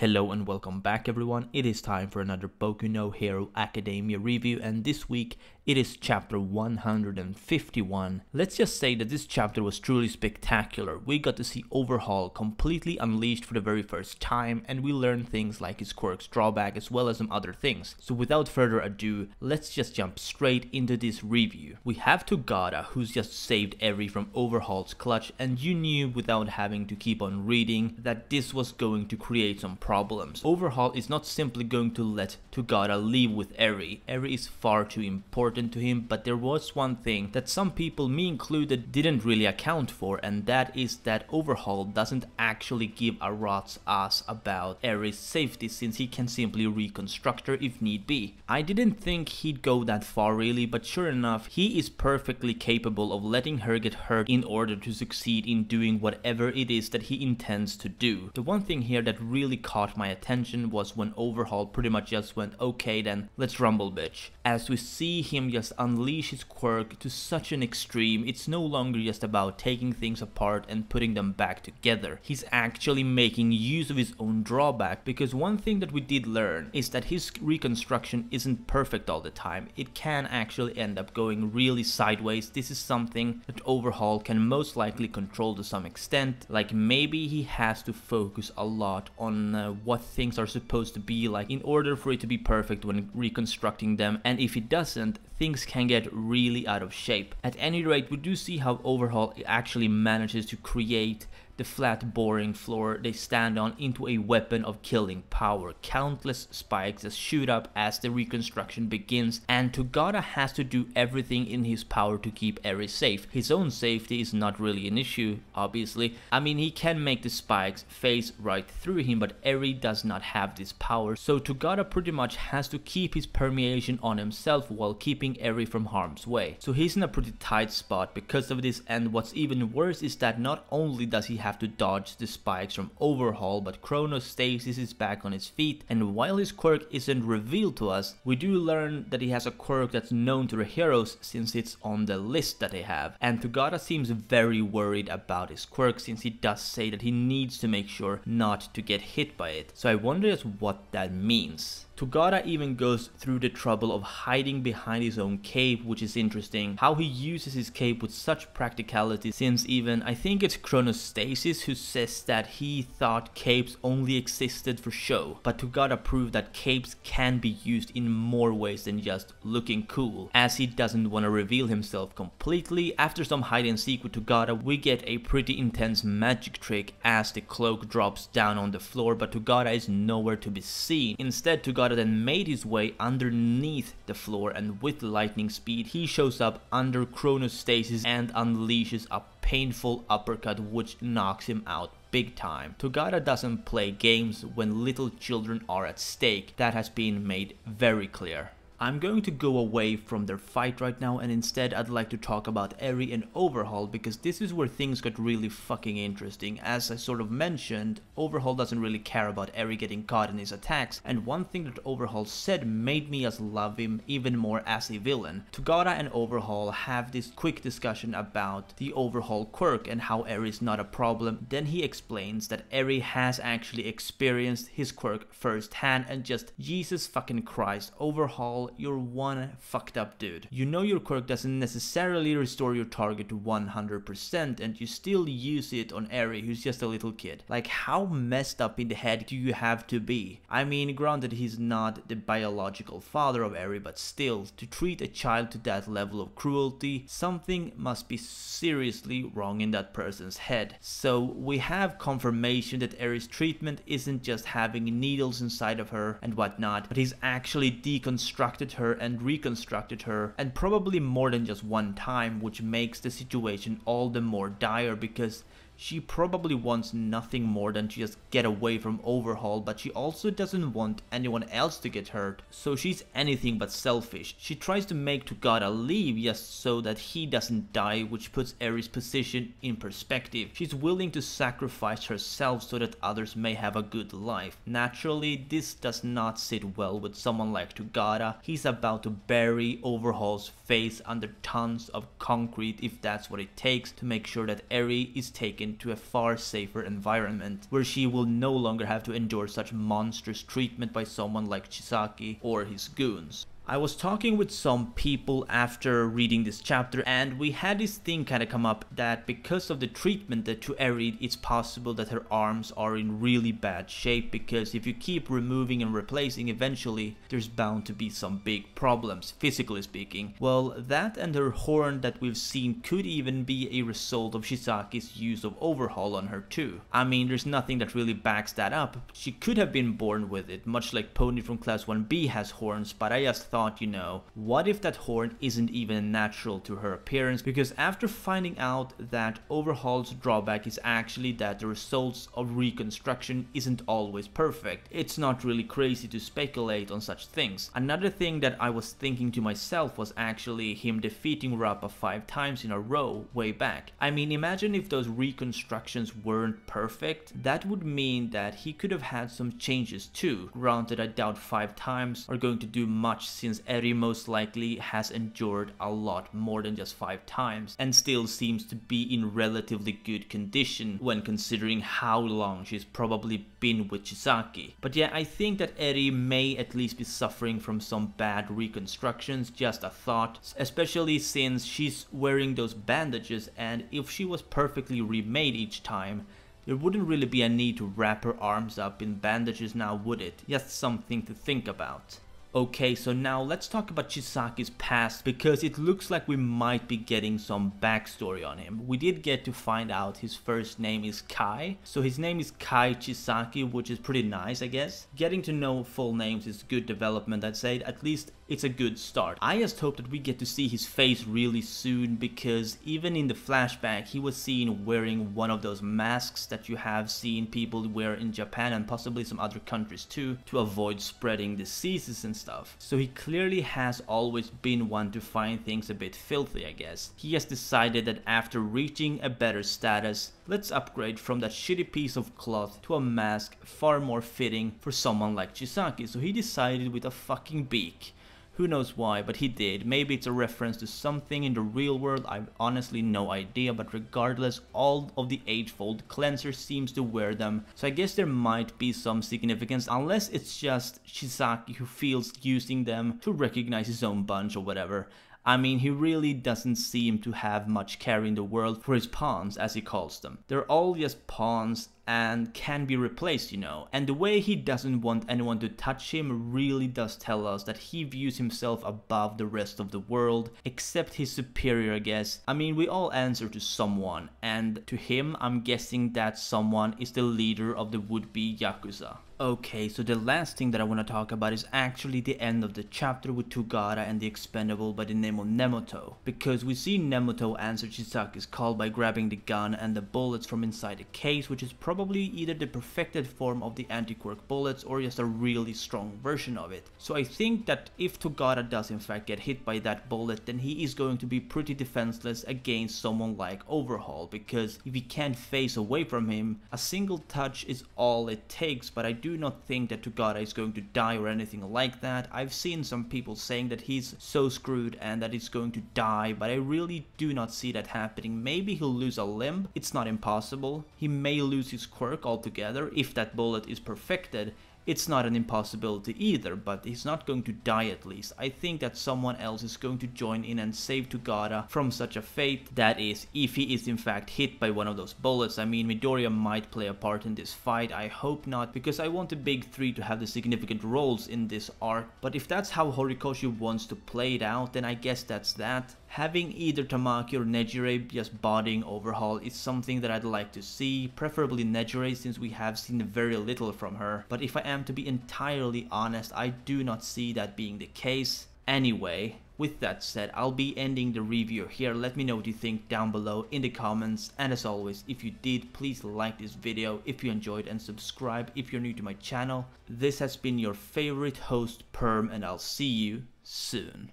Hello and welcome back everyone, it is time for another Boku no Hero Academia review, and this week it is chapter 151. Let's just say that this chapter was truly spectacular. We got to see Overhaul completely unleashed for the very first time, and we learned things like his quirk's drawback as well as some other things. So without further ado, let's just jump straight into this review. We have Tagada, who's just saved Eri from Overhaul's clutch, and you knew without having to keep on reading that this was going to create some problems. Overhaul is not simply going to let Tagada leave with Eri. Eri is far too important to him, but there was one thing that some people, me included, didn't really account for, and that is that Overhaul doesn't actually give a rat's ass about Eri's safety, since he can simply reconstruct her if need be. I didn't think he'd go that far really, but sure enough, he is perfectly capable of letting her get hurt in order to succeed in doing whatever it is that he intends to do. The one thing here that really caught my attention was when Overhaul pretty much just went, okay then, let's rumble bitch. As we see him just unleash his quirk to such an extreme, it's no longer just about taking things apart and putting them back together. He's actually making use of his own drawback, because one thing that we did learn is that his reconstruction isn't perfect all the time. It can actually end up going really sideways. This is something that Overhaul can most likely control to some extent, like maybe he has to focus a lot on what things are supposed to be like in order for it to be perfect when reconstructing them, and if it doesn't, things can get really out of shape. At any rate, we do see how Overhaul actually manages to create the flat, boring floor they stand on into a weapon of killing power. Countless spikes just shoot up as the reconstruction begins, and Tagada has to do everything in his power to keep Eri safe. His own safety is not really an issue, obviously. I mean, he can make the spikes phase right through him, but Eri does not have this power, so Tagada pretty much has to keep his permeation on himself while keeping Eri from harm's way. So he's in a pretty tight spot because of this, and what's even worse is that not only does he have to dodge the spikes from Overhaul, but Cronusstasis is back on his feet, and while his quirk isn't revealed to us, we do learn that he has a quirk that's known to the heroes since it's on the list that they have, and Tagada seems very worried about his quirk since he does say that he needs to make sure not to get hit by it. So I wonder just what that means. Tagada even goes through the trouble of hiding behind his own cape, which is interesting. How he uses his cape with such practicality, since even I think it's Cronusstasis who says that he thought capes only existed for show, but Tagada proved that capes can be used in more ways than just looking cool. As he doesn't want to reveal himself completely, after some hide and seek with Tagada, we get a pretty intense magic trick as the cloak drops down on the floor, but Tagada is nowhere to be seen. Instead, Tagada then made his way underneath the floor, and with lightning speed he shows up under Cronusstasis and unleashes a painful uppercut which knocks him out big time. Tagada doesn't play games when little children are at stake. That has been made very clear. I'm going to go away from their fight right now, and instead I'd like to talk about Eri and Overhaul, because this is where things got really fucking interesting. As I sort of mentioned, Overhaul doesn't really care about Eri getting caught in his attacks, and one thing that Overhaul said made me just love him even more as a villain. Tagada and Overhaul have this quick discussion about the Overhaul Quirk and how Eri is not a problem. Then he explains that Eri has actually experienced his quirk firsthand, and just Jesus fucking Christ, Overhaul, you're one fucked up dude. You know your quirk doesn't necessarily restore your target to 100%, and you still use it on Eri, who's just a little kid. Like, how messed up in the head do you have to be? I mean, granted he's not the biological father of Eri, but still, to treat a child to that level of cruelty, something must be seriously wrong in that person's head. So we have confirmation that Eri's treatment isn't just having needles inside of her and whatnot, but he's actually deconstructed her and reconstructed her, and probably more than just one time, which makes the situation all the more dire, because she probably wants nothing more than to just get away from Overhaul, but she also doesn't want anyone else to get hurt, so she's anything but selfish. She tries to make Tagada leave just so that he doesn't die, which puts Eri's position in perspective. She's willing to sacrifice herself so that others may have a good life. Naturally, this does not sit well with someone like Tagada. He's about to bury Overhaul's face under tons of concrete if that's what it takes to make sure that Eri is taken into a far safer environment, where she will no longer have to endure such monstrous treatment by someone like Chisaki or his goons. I was talking with some people after reading this chapter, and we had this thing kind of come up that because of the treatment that to Eri, it's possible that her arms are in really bad shape, because if you keep removing and replacing, eventually there's bound to be some big problems, physically speaking. Well, that and her horn that we've seen could even be a result of Chisaki's use of Overhaul on her too. I mean, there's nothing that really backs that up. She could have been born with it, much like Pony from Class 1B has horns, but I just thought, you know, what if that horn isn't even natural to her appearance? Because after finding out that Overhaul's drawback is actually that the results of Reconstruction isn't always perfect, it's not really crazy to speculate on such things. Another thing that I was thinking to myself was actually him defeating Rappa 5 times in a row way back. I mean, imagine if those reconstructions weren't perfect. That would mean that he could have had some changes too. Granted, I doubt 5 times are going to do much, since Eri most likely has endured a lot more than just 5 times and still seems to be in relatively good condition when considering how long she's probably been with Chisaki. But yeah, I think that Eri may at least be suffering from some bad reconstructions, just a thought, especially since she's wearing those bandages, and if she was perfectly remade each time, there wouldn't really be a need to wrap her arms up in bandages now, would it? Just something to think about. Okay, so now let's talk about Chisaki's past, because it looks like we might be getting some backstory on him. We did get to find out his first name is Kai, so his name is Kai Chisaki, which is pretty nice, I guess. Getting to know full names is good development, I'd say. At least it's a good start. I just hope that we get to see his face really soon, because even in the flashback he was seen wearing one of those masks that you have seen people wear in Japan and possibly some other countries too, to avoid spreading diseases and stuff. So he clearly has always been one to find things a bit filthy, I guess. He has decided that after reaching a better status, let's upgrade from that shitty piece of cloth to a mask far more fitting for someone like Chisaki. So he decided with a fucking beak. Who knows why, but he did. Maybe it's a reference to something in the real world, I've honestly no idea, but regardless, all of the Eightfold Cleanser seems to wear them, so I guess there might be some significance, unless it's just Chisaki who feels using them to recognize his own bunch or whatever. I mean, he really doesn't seem to have much care in the world for his pawns, as he calls them. They're all just pawns and can be replaced, you know. And the way he doesn't want anyone to touch him really does tell us that he views himself above the rest of the world, except his superior, I guess. I mean, we all answer to someone, and to him, I'm guessing that someone is the leader of the would-be Yakuza. Okay, so the last thing that I want to talk about is actually the end of the chapter with Tagada and the expendable by the name of Nemoto. Because we see Nemoto answer Chisaki's call by grabbing the gun and the bullets from inside the case, which is probably either the perfected form of the anti-quirk bullets or just a really strong version of it. So I think that if Tagada does in fact get hit by that bullet, then he is going to be pretty defenseless against someone like Overhaul, because if he can't face away from him, a single touch is all it takes. But I do not think that Tagada is going to die or anything like that. I've seen some people saying that he's so screwed and that he's going to die, but I really do not see that happening. Maybe he'll lose a limb, it's not impossible. He may lose his quirk altogether if that bullet is perfected. It's not an impossibility either, but he's not going to die at least. I think that someone else is going to join in and save Tagada from such a fate. That is, if he is in fact hit by one of those bullets. I mean, Midoriya might play a part in this fight. I hope not, because I want the big three to have the significant roles in this arc. But if that's how Horikoshi wants to play it out, then I guess that's that. Having either Tamaki or Nejire just bodying Overhaul is something that I'd like to see, preferably Nejire, since we have seen very little from her. But if I am to be entirely honest, I do not see that being the case. Anyway, with that said, I'll be ending the review here. Let me know what you think down below in the comments, and as always, if you did, please like this video if you enjoyed and subscribe if you're new to my channel. This has been your favorite host, Perm, and I'll see you soon.